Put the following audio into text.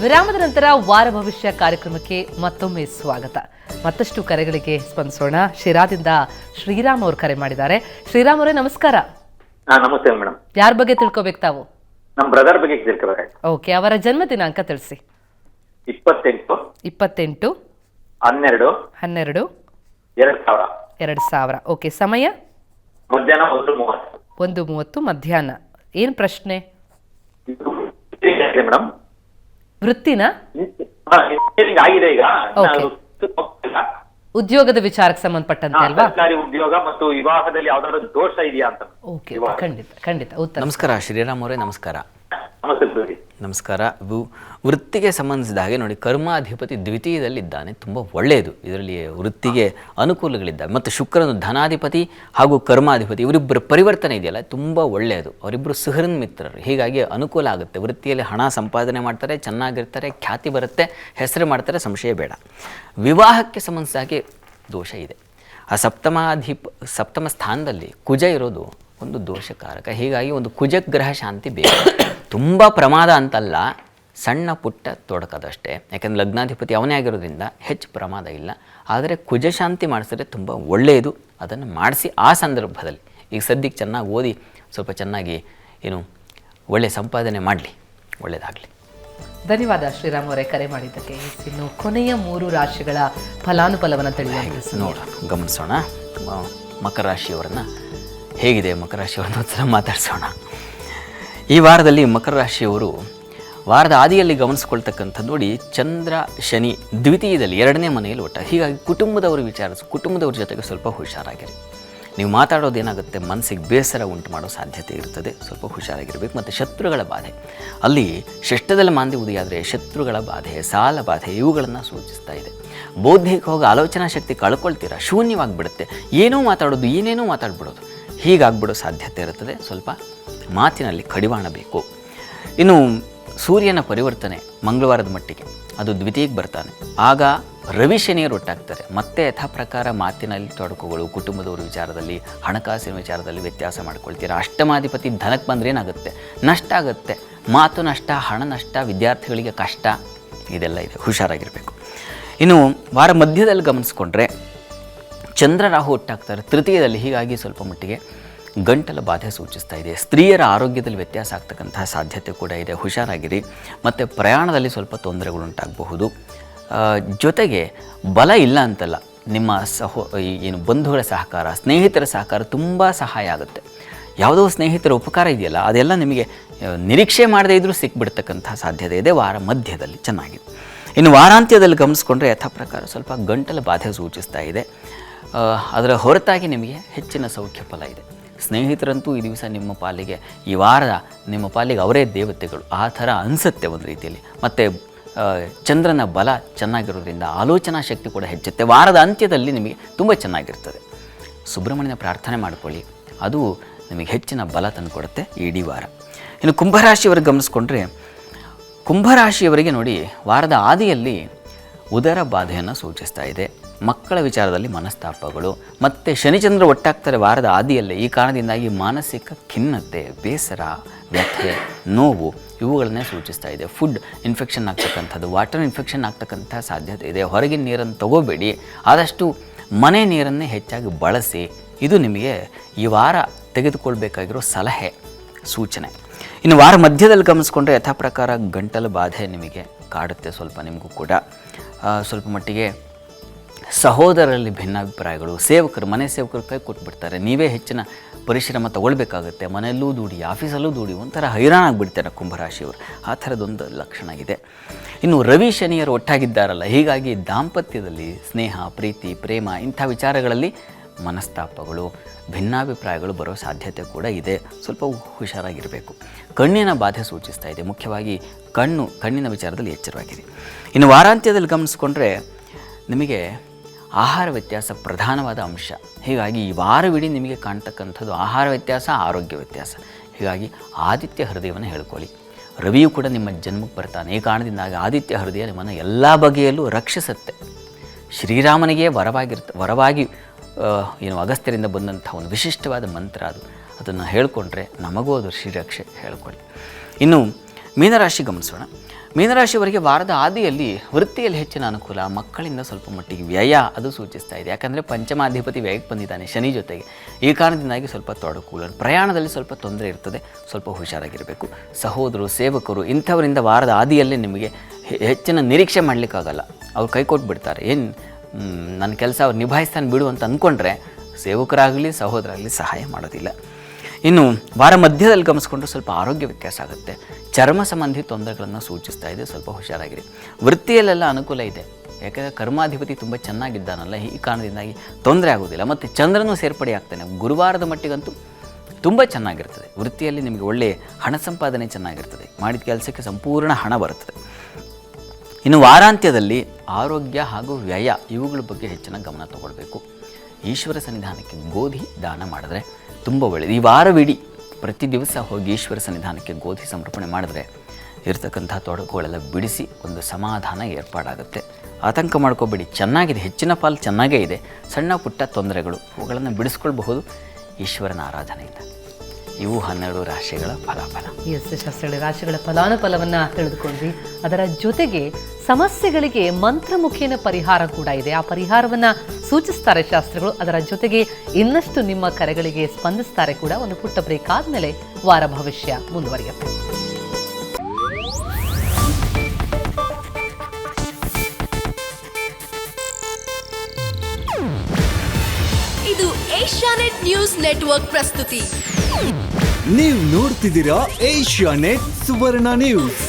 ವಿರಾಮದ ನಂತರ ವಾರ ಭವಿಷ್ಯ ಕಾರ್ಯಕ್ರಮಕ್ಕೆ ಮತ್ತೊಮ್ಮೆ ಸ್ವಾಗತ. ಮತ್ತಷ್ಟು ಕರೆಗಳಿಗೆ ಸ್ಪಂದಿಸೋಣ. ಶಿರಾದಿಂದ ಶ್ರೀರಾಮ್ ಅವರು ಕರೆ ಮಾಡಿದ್ದಾರೆ. ಶ್ರೀರಾಮ್ ಅವರೇ ನಮಸ್ಕಾರ. ನಮಸ್ತೆ ಮೇಡಮ್. ಯಾರ ಬಗ್ಗೆ ತಿಳ್ಕೊಬೇಕು ತಾವು? ನಮ್ಮ ಬ್ರದರ್ ಬಗ್ಗೆ ತಿಳ್ಕೊಬೇಕು. ಓಕೆ, ಅವರ ಜನ್ಮ ದಿನಾಂಕ ತಿಳಿಸಿ. 28 12 12 2000. ಓಕೆ, ಸಮಯ ಮಧ್ಯಾಹ್ನ 1:30. 1:30 ಮಧ್ಯಾಹ್ನ. ಏನು ಪ್ರಶ್ನೆ? ಮೇಡಮ್, ವೃತ್ತಿನ ಆಗಿದೆ ಈಗ. ಉದ್ಯೋಗದ ವಿಚಾರಕ್ಕೆ ಸಂಬಂಧಪಟ್ಟಂತೆ ಅಲ್ವಾ? ಸರ್ಕಾರಿ ಉದ್ಯೋಗ ಮತ್ತು ವಿವಾಹದಲ್ಲಿ ಯಾವ್ದಾದ್ರು ದೋಷ ಇದೆಯಾ ಅಂತ. ಓಕೆ, ಖಂಡಿತ ಉತ್ತರ. ನಮಸ್ಕಾರ ಶ್ರೀರಾಮ್ ಅವರೇ. ನಮಸ್ಕಾರ. ನಮಸ್ಕಾರ. ವೃತ್ತಿಗೆ ಸಂಬಂಧಿಸಿದ ಹಾಗೆ ನೋಡಿ, ಕರ್ಮಾಧಿಪತಿ ದ್ವಿತೀಯದಲ್ಲಿದ್ದಾನೆ, ತುಂಬ ಒಳ್ಳೆಯದು. ಇದರಲ್ಲಿ ವೃತ್ತಿಗೆ ಅನುಕೂಲಗಳಿದ್ದಾವೆ. ಮತ್ತು ಶುಕ್ರನು ಧನಾಧಿಪತಿ ಹಾಗೂ ಕರ್ಮಾಧಿಪತಿ, ಇವರಿಬ್ಬರ ಪರಿವರ್ತನೆ ಇದೆಯಲ್ಲ, ತುಂಬ ಒಳ್ಳೆಯದು. ಅವರಿಬ್ಬರು ಸುಹೃನ್ ಮಿತ್ರರು, ಹೀಗಾಗಿ ಅನುಕೂಲ ಆಗುತ್ತೆ. ವೃತ್ತಿಯಲ್ಲಿ ಹಣ ಸಂಪಾದನೆ ಮಾಡ್ತಾರೆ, ಚೆನ್ನಾಗಿರ್ತಾರೆ, ಖ್ಯಾತಿ ಬರುತ್ತೆ, ಹೆಸರು ಮಾಡ್ತಾರೆ, ಸಂಶಯ ಬೇಡ. ವಿವಾಹಕ್ಕೆ ಸಂಬಂಧಿಸಿದ ಹಾಗೆ ದೋಷ ಇದೆ. ಆ ಸಪ್ತಮ ಸ್ಥಾನದಲ್ಲಿ ಕುಜ ಇರೋದು ಒಂದು ದೋಷಕಾರಕ. ಹೀಗಾಗಿ ಒಂದು ಕುಜಗ್ರಹ ಶಾಂತಿ ಬೇಕು. ತುಂಬ ಪ್ರಮಾದ ಅಂತಲ್ಲ, ಸಣ್ಣ ಪುಟ್ಟ ತೊಡಕದಷ್ಟೇ. ಯಾಕೆಂದರೆ ಲಗ್ನಾಧಿಪತಿ ಅವನೇ ಆಗಿರೋದ್ರಿಂದ ಹೆಚ್ಚು ಪ್ರಮಾದ ಇಲ್ಲ. ಆದರೆ ಕುಜ ಶಾಂತಿ ಮಾಡಿಸಿದ್ರೆ ತುಂಬ ಒಳ್ಳೆಯದು. ಅದನ್ನು ಮಾಡಿಸಿ ಆ ಸಂದರ್ಭದಲ್ಲಿ ಈಗ ಸದ್ಯಕ್ಕೆ ಚೆನ್ನಾಗಿ ಓದಿ ಸ್ವಲ್ಪ ಚೆನ್ನಾಗಿ ಒಳ್ಳೆಯ ಸಂಪಾದನೆ ಮಾಡಲಿ, ಒಳ್ಳೆಯದಾಗಲಿ. ಧನ್ಯವಾದ ಶ್ರೀರಾಮ್ ಅವರೇ ಕರೆ ಮಾಡಿದ್ದಕ್ಕೆ. ಇನ್ನು ಕೊನೆಯ 3 ರಾಶಿಗಳ ಫಲಾನುಫಲವನ್ನು ಗಮನಿಸೋಣ. ಮಕರ ರಾಶಿಯವರನ್ನು ಹೇಗಿದೆ, ಮಕರ ರಾಶಿಯವರನ್ನು ಒಂದ್ಸಲ ಮಾತಾಡಿಸೋಣ. ಈ ವಾರದಲ್ಲಿ ಮಕರ ರಾಶಿಯವರು ವಾರದ ಆದಿಯಲ್ಲಿ ಗಮನಿಸ್ಕೊಳ್ತಕ್ಕಂಥದ್ದು ನೋಡಿ, ಚಂದ್ರ ಶನಿ ದ್ವಿತೀಯದಲ್ಲಿ 2ನೇ ಮನೆಯಲ್ಲಿ ಒಟ್ಟ. ಹೀಗಾಗಿ ಕುಟುಂಬದವ್ರ ಜೊತೆಗೆ ಸ್ವಲ್ಪ ಹುಷಾರಾಗಿರಿ. ನೀವು ಮಾತಾಡೋದೇನಾಗುತ್ತೆ, ಮನಸ್ಸಿಗೆ ಬೇಸರ ಉಂಟು ಮಾಡೋ ಸಾಧ್ಯತೆ ಇರ್ತದೆ. ಸ್ವಲ್ಪ ಹುಷಾರಾಗಿರಬೇಕು. ಮತ್ತು ಶತ್ರುಗಳ ಬಾಧೆ, ಅಲ್ಲಿ ಷಷ್ಠದಲ್ಲಿ ಮಾಂದಿ ಉದಿಯಾದರೆ ಶತ್ರುಗಳ ಬಾಧೆ, ಸಾಲ ಬಾಧೆ ಇವುಗಳನ್ನು ಸೂಚಿಸ್ತಾ ಇದೆ. ಬೌದ್ಧಿಕವಾಗಿ ಆಲೋಚನಾ ಶಕ್ತಿ ಕಳ್ಕೊಳ್ತೀರಾ, ಶೂನ್ಯವಾಗಿಬಿಡುತ್ತೆ. ಏನೇನೋ ಮಾತಾಡ್ಬಿಡೋದು ಹೀಗಾಗ್ಬಿಡೋ ಸಾಧ್ಯತೆ ಇರುತ್ತದೆ. ಸ್ವಲ್ಪ ಮಾತಿನಲ್ಲಿ ಕಡಿವಾಣ ಬೇಕು. ಇನ್ನು ಸೂರ್ಯನ ಪರಿವರ್ತನೆ ಮಂಗಳವಾರದ ಮಟ್ಟಿಗೆ ಅದು ದ್ವಿತೀಯಕ್ಕೆ ಬರ್ತಾನೆ. ಆಗ ರವಿ ಶನಿಯರು ಒಟ್ಟಾಗ್ತಾರೆ. ಮತ್ತೆ ಯಥಾ ಪ್ರಕಾರ ಮಾತಿನಲ್ಲಿ ತೊಡಕುಗಳು, ಕುಟುಂಬದವ್ರ ವಿಚಾರದಲ್ಲಿ, ಹಣಕಾಸಿನ ವಿಚಾರದಲ್ಲಿ ವ್ಯತ್ಯಾಸ ಮಾಡ್ಕೊಳ್ತೀರಾ. ಅಷ್ಟಮಾಧಿಪತಿ ಧನಕ್ಕೆ ಬಂದರೆ ಏನಾಗುತ್ತೆ, ನಷ್ಟ ಆಗುತ್ತೆ. ಮಾತು ನಷ್ಟ, ಹಣ ನಷ್ಟ, ವಿದ್ಯಾರ್ಥಿಗಳಿಗೆ ಕಷ್ಟ, ಇದೆಲ್ಲ ಇದೆ. ಹುಷಾರಾಗಿರಬೇಕು. ಇನ್ನು ವಾರ ಮಧ್ಯದಲ್ಲಿ ಗಮನಿಸ್ಕೊಂಡ್ರೆ ಚಂದ್ರ ರಾಹು ಒಟ್ಟಾಗ್ತಾರೆ ತೃತೀಯದಲ್ಲಿ. ಹೀಗಾಗಿ ಸ್ವಲ್ಪ ಮಟ್ಟಿಗೆ ಗಂಟಲ ಬಾಧೆ ಸೂಚಿಸ್ತಾ ಇದೆ. ಸ್ತ್ರೀಯರ ಆರೋಗ್ಯದಲ್ಲಿ ವ್ಯತ್ಯಾಸ ಆಗ್ತಕ್ಕಂತಹ ಸಾಧ್ಯತೆ ಕೂಡ ಇದೆ. ಹುಷಾರಾಗಿರಿ. ಮತ್ತು ಪ್ರಯಾಣದಲ್ಲಿ ಸ್ವಲ್ಪ ತೊಂದರೆಗಳುಂಟಾಗಬಹುದು. ಜೊತೆಗೆ ಬಲ ಇಲ್ಲ ಅಂತಲ್ಲ, ನಿಮ್ಮ ಬಂಧುಗಳ ಸಹಕಾರ, ಸ್ನೇಹಿತರ ಸಹಕಾರ ತುಂಬ ಸಹಾಯ ಆಗುತ್ತೆ. ಯಾವುದೋ ಸ್ನೇಹಿತರ ಉಪಕಾರ ಇದೆಯಲ್ಲ, ಅದೆಲ್ಲ ನಿಮಗೆ ನಿರೀಕ್ಷೆ ಮಾಡದೇ ಇದ್ದರೂ ಸಿಕ್ಬಿಡ್ತಕ್ಕಂಥ ಸಾಧ್ಯತೆ ಇದೆ ವಾರ ಮಧ್ಯದಲ್ಲಿ. ಚೆನ್ನಾಗಿದೆ. ಇನ್ನು ವಾರಾಂತ್ಯದಲ್ಲಿ ಗಮನಿಸ್ಕೊಂಡ್ರೆ ಯಥಾ ಪ್ರಕಾರ ಸ್ವಲ್ಪ ಗಂಟಲ ಬಾಧೆ ಸೂಚಿಸ್ತಾ ಇದೆ. ಅದರ ಹೊರತಾಗಿ ನಿಮಗೆ ಹೆಚ್ಚಿನ ಸೌಖ್ಯ ಫಲ ಇದೆ. ಸ್ನೇಹಿತರಂತೂ ಈ ದಿವಸ ನಿಮ್ಮ ಪಾಲಿಗೆ, ಈ ವಾರದ ನಿಮ್ಮ ಪಾಲಿಗೆ ಅವರೇ ದೇವತೆಗಳು, ಆ ಥರ ಅನಿಸುತ್ತೆ ಒಂದು ರೀತಿಯಲ್ಲಿ. ಮತ್ತು ಚಂದ್ರನ ಬಲ ಚೆನ್ನಾಗಿರೋದ್ರಿಂದ ಆಲೋಚನಾ ಶಕ್ತಿ ಕೂಡ ಹೆಚ್ಚುತ್ತೆ. ವಾರದ ಅಂತ್ಯದಲ್ಲಿ ನಿಮಗೆ ತುಂಬ ಚೆನ್ನಾಗಿರ್ತದೆ. ಸುಬ್ರಹ್ಮಣ್ಯನ ಪ್ರಾರ್ಥನೆ ಮಾಡಿಕೊಳ್ಳಿ, ಅದು ನಿಮಗೆ ಹೆಚ್ಚಿನ ಬಲ ತಂದುಕೊಡುತ್ತೆ ಇಡೀ ವಾರ. ಇನ್ನು ಕುಂಭರಾಶಿಯವರಿಗೆ ಗಮನಿಸ್ಕೊಂಡ್ರೆ, ಕುಂಭರಾಶಿಯವರಿಗೆ ನೋಡಿ, ವಾರದ ಆದಿಯಲ್ಲಿ ಉದರ ಬಾಧೆಯನ್ನು ಸೂಚಿಸ್ತಾ ಇದೆ. ಮಕ್ಕಳ ವಿಚಾರದಲ್ಲಿ ಮನಸ್ತಾಪಗಳು, ಮತ್ತು ಶನಿಚಂದ್ರ ಒಟ್ಟಾಗ್ತಾರೆ ವಾರದ ಆದಿಯಲ್ಲೇ. ಈ ಕಾರಣದಿಂದಾಗಿ ಮಾನಸಿಕ ಖಿನ್ನತೆ, ಬೇಸರ, ವ್ಯಥೆ, ನೋವು ಇವುಗಳನ್ನೇ ಸೂಚಿಸ್ತಾ ಇದೆ. ಫುಡ್ ಇನ್ಫೆಕ್ಷನ್ ಆಗ್ತಕ್ಕಂಥದ್ದು, ವಾಟರ್ ಇನ್ಫೆಕ್ಷನ್ ಆಗ್ತಕ್ಕಂಥ ಸಾಧ್ಯತೆ ಇದೆ. ಹೊರಗಿನ ನೀರನ್ನು ತಗೋಬೇಡಿ, ಆದಷ್ಟು ಮನೆ ನೀರನ್ನೇ ಹೆಚ್ಚಾಗಿ ಬಳಸಿ. ಇದು ನಿಮಗೆ ಈ ವಾರ ತೆಗೆದುಕೊಳ್ಬೇಕಾಗಿರೋ ಸಲಹೆ, ಸೂಚನೆ. ಇನ್ನು ವಾರ ಮಧ್ಯದಲ್ಲಿ ಗಮನಿಸ್ಕೊಂಡ್ರೆ ಯಥಾ ಪ್ರಕಾರ ಗಂಟಲು ಬಾಧೆ ನಿಮಗೆ ಕಾಡುತ್ತೆ. ಸ್ವಲ್ಪ ನಿಮಗೂ ಕೂಡ ಸ್ವಲ್ಪ ಮಟ್ಟಿಗೆ ಸಹೋದರರಲ್ಲಿ ಭಿನ್ನಾಭಿಪ್ರಾಯಗಳು, ಮನೆ ಸೇವಕರು ಕೈ ಕೊಟ್ಬಿಡ್ತಾರೆ. ನೀವೇ ಹೆಚ್ಚಿನ ಪರಿಶ್ರಮ ತಗೊಳ್ಬೇಕಾಗುತ್ತೆ. ಮನೆಯಲ್ಲೂ ದುಡಿ, ಆಫೀಸಲ್ಲೂ ದುಡಿ, ಒಂಥರ ಹೈರಾಣಾಗಿಬಿಡ್ತಾರೆ ಕುಂಭರಾಶಿಯವರು. ಆ ಥರದೊಂದು ಲಕ್ಷಣ ಇದೆ. ಇನ್ನು ರವಿ ಶನಿಯರು ಒಟ್ಟಾಗಿದ್ದಾರಲ್ಲ, ಹೀಗಾಗಿ ದಾಂಪತ್ಯದಲ್ಲಿ ಸ್ನೇಹ, ಪ್ರೀತಿ, ಪ್ರೇಮ ಇಂಥ ವಿಚಾರಗಳಲ್ಲಿ ಮನಸ್ತಾಪಗಳು, ಭಿನ್ನಾಭಿಪ್ರಾಯಗಳು ಬರೋ ಸಾಧ್ಯತೆ ಕೂಡ ಇದೆ. ಸ್ವಲ್ಪ ಹುಷಾರಾಗಿರಬೇಕು. ಕಣ್ಣಿನ ಬಾಧೆ ಸೂಚಿಸ್ತಾ ಇದೆ. ಮುಖ್ಯವಾಗಿ ಕಣ್ಣಿನ ವಿಚಾರದಲ್ಲಿ ಎಚ್ಚರವಾಗಿರಿ. ಇನ್ನು ವಾರಾಂತ್ಯದಲ್ಲಿ ಗಮನಿಸ್ಕೊಂಡ್ರೆ ನಿಮಗೆ ಆಹಾರ ವ್ಯತ್ಯಾಸ ಪ್ರಧಾನವಾದ ಅಂಶ. ಹೀಗಾಗಿ ಈ ವಾರವಿಡೀ ನಿಮಗೆ ಕಾಣ್ತಕ್ಕಂಥದ್ದು ಆಹಾರ ವ್ಯತ್ಯಾಸ, ಆರೋಗ್ಯ ವ್ಯತ್ಯಾಸ. ಹೀಗಾಗಿ ಆದಿತ್ಯ ಹೃದಯವನ್ನು ಹೇಳ್ಕೊಳ್ಳಿ. ರವಿಯು ಕೂಡ ನಿಮ್ಮ ಜನ್ಮಕ್ಕೆ ಬರ್ತಾನೆ. ಈ ಕಾರಣದಿಂದಾಗಿ ಆದಿತ್ಯ ಹೃದಯ ನಿಮ್ಮನ್ನು ಎಲ್ಲ ಬಗೆಯಲ್ಲೂ ರಕ್ಷಿಸುತ್ತೆ. ಶ್ರೀರಾಮನಿಗೆ ವರವಾಗಿ ಅಗಸ್ತ್ಯರಿಂದ ಬಂದಂಥ ಒಂದು ವಿಶಿಷ್ಟವಾದ ಮಂತ್ರ ಅದು. ಅದನ್ನು ಹೇಳ್ಕೊಂಡ್ರೆ ನಮಗೂ ಅದು ಶ್ರೀರಕ್ಷೆ ಹೇಳ್ಕೊಳ್ಳಿ. ಇನ್ನು ಮೀನರಾಶಿ ಗಮನಿಸೋಣ. ಮೀನರಾಶಿಯವರಿಗೆ ವಾರದ ಆದಿಯಲ್ಲಿ ವೃತ್ತಿಯಲ್ಲಿ ಹೆಚ್ಚಿನ ಅನುಕೂಲ, ಮಕ್ಕಳಿಂದ ಸ್ವಲ್ಪ ಮಟ್ಟಿಗೆ ವ್ಯಯ ಅದು ಸೂಚಿಸ್ತಾ ಇದೆ. ಯಾಕಂದರೆ ಪಂಚಮಾಧಿಪತಿ ವ್ಯಯಕ್ಕೆ ಬಂದಿದ್ದಾನೆ ಶನಿ ಜೊತೆಗೆ. ಈ ಕಾರಣದಿಂದಾಗಿ ಸ್ವಲ್ಪ ತೊಡಕು, ಪ್ರಯಾಣದಲ್ಲಿ ಸ್ವಲ್ಪ ತೊಂದರೆ ಇರ್ತದೆ, ಸ್ವಲ್ಪ ಹುಷಾರಾಗಿರಬೇಕು. ಸಹೋದರರು, ಸೇವಕರು ಇಂಥವರಿಂದ ವಾರದ ಆದಿಯಲ್ಲೇ ನಿಮಗೆ ಹೆಚ್ಚಿನ ನಿರೀಕ್ಷೆ ಮಾಡಲಿಕ್ಕಾಗಲ್ಲ. ಅವ್ರು ಕೈ ಕೊಟ್ಬಿಡ್ತಾರೆ. ಏನು ನನ್ನ ಕೆಲಸ ಅವ್ರು ನಿಭಾಯಿಸ್ತಾನೆ ಬಿಡು ಅಂತ ಅಂದ್ಕೊಂಡ್ರೆ ಸೇವಕರಾಗಲಿ ಸಹೋದರಾಗಲಿ ಸಹಾಯ ಮಾಡೋದಿಲ್ಲ. ಇನ್ನು ವಾರ ಮಧ್ಯದಲ್ಲಿ ಗಮನಿಸ್ಕೊಂಡ್ರೆ ಸ್ವಲ್ಪ ಆರೋಗ್ಯ ವ್ಯತ್ಯಾಸ ಆಗುತ್ತೆ. ಚರ್ಮ ಸಂಬಂಧಿ ತೊಂದರೆಗಳನ್ನು ಸೂಚಿಸ್ತಾ ಇದೆ, ಸ್ವಲ್ಪ ಹುಷಾರಾಗಿರಿ. ವೃತ್ತಿಯಲ್ಲೆಲ್ಲ ಅನುಕೂಲ ಇದೆ, ಯಾಕಂದರೆ ಕರ್ಮಾಧಿಪತಿ ತುಂಬ ಚೆನ್ನಾಗಿದ್ದಾನಲ್ಲ, ಈ ಕಾರಣದಿಂದಾಗಿ ತೊಂದರೆ ಆಗೋದಿಲ್ಲ. ಮತ್ತು ಚಂದ್ರನೂ ಸೇರ್ಪಡೆ ಆಗ್ತಾನೆ. ಗುರುವಾರದ ಮಟ್ಟಿಗಂತೂ ತುಂಬ ಚೆನ್ನಾಗಿರ್ತದೆ. ವೃತ್ತಿಯಲ್ಲಿ ನಿಮಗೆ ಒಳ್ಳೆಯ ಹಣ ಸಂಪಾದನೆ ಚೆನ್ನಾಗಿರ್ತದೆ, ಮಾಡಿದ ಕೆಲಸಕ್ಕೆ ಸಂಪೂರ್ಣ ಹಣ ಬರುತ್ತದೆ. ಇನ್ನು ವಾರಾಂತ್ಯದಲ್ಲಿ ಆರೋಗ್ಯ ಹಾಗೂ ವ್ಯಯ ಇವುಗಳ ಬಗ್ಗೆ ಹೆಚ್ಚಿನ ಗಮನ ತಗೊಳ್ಬೇಕು. ಈಶ್ವರ ಸನ್ನಿಧಾನಕ್ಕೆ ಗೋಧಿ ದಾನ ಮಾಡಿದ್ರೆ ತುಂಬ ಒಳ್ಳೆಯದು. ಈ ವಾರವಿಡೀ ಪ್ರತಿ ದಿವಸ ಹೋಗಿ ಈಶ್ವರ ಸನ್ನಿಧಾನಕ್ಕೆ ಗೋಧಿ ಸಮರ್ಪಣೆ ಮಾಡಿದ್ರೆ ಇರತಕ್ಕಂಥ ತೊಡಕುಗಳೆಲ್ಲ ಬಿಡಿಸಿ ಒಂದು ಸಮಾಧಾನ ಏರ್ಪಾಡಾಗುತ್ತೆ. ಆತಂಕ ಮಾಡ್ಕೋಬೇಡಿ, ಚೆನ್ನಾಗಿದೆ, ಹೆಚ್ಚಿನ ಪಾಲು ಚೆನ್ನಾಗೇ ಇದೆ. ಸಣ್ಣ ಪುಟ್ಟ ತೊಂದರೆಗಳು ಅವುಗಳನ್ನು ಬಿಡಿಸ್ಕೊಳ್ಬಹುದು ಈಶ್ವರನ ಆರಾಧನೆಯಿಂದ. ಇವು 12 ರಾಶಿಗಳ ಫಲಾಫಲ. ಎಸ್ ಶಾಸ್ತ್ರಗಳ ರಾಶಿಗಳ ಫಲಾನುಫಲವನ್ನು ತಿಳಿದುಕೊಂಡ್ವಿ. ಅದರ ಜೊತೆಗೆ ಸಮಸ್ಯೆಗಳಿಗೆ ಮಂತ್ರಮುಖೇನ ಪರಿಹಾರ ಕೂಡ ಇದೆ. ಆ ಪರಿಹಾರವನ್ನು ಸೂಚಿಸ್ತಾರೆ ಶಾಸ್ತ್ರಗಳು. ಅದರ ಜೊತೆಗೆ ಇನ್ನಷ್ಟು ನಿಮ್ಮ ಕರೆಗಳಿಗೆ ಸ್ಪಂದಿಸ್ತಾರೆ ಕೂಡ. ಒಂದು ಪುಟ್ಟ ಬ್ರೇಕ್ ಆದಮೇಲೆ ವಾರ ಭವಿಷ್ಯ ಮುಂದುವರಿಯುತ್ತೆ. ಇದು ಏಷ್ಯಾನೆಟ್ ನ್ಯೂಸ್ ನೆಟ್ವರ್ಕ್ ಪ್ರಸ್ತುತಿ. ನೀವು ನೋಡ್ತಿದ್ದೀರಾ ಏಷ್ಯಾನೆಟ್ ಸುವರ್ಣ ನ್ಯೂಸ್.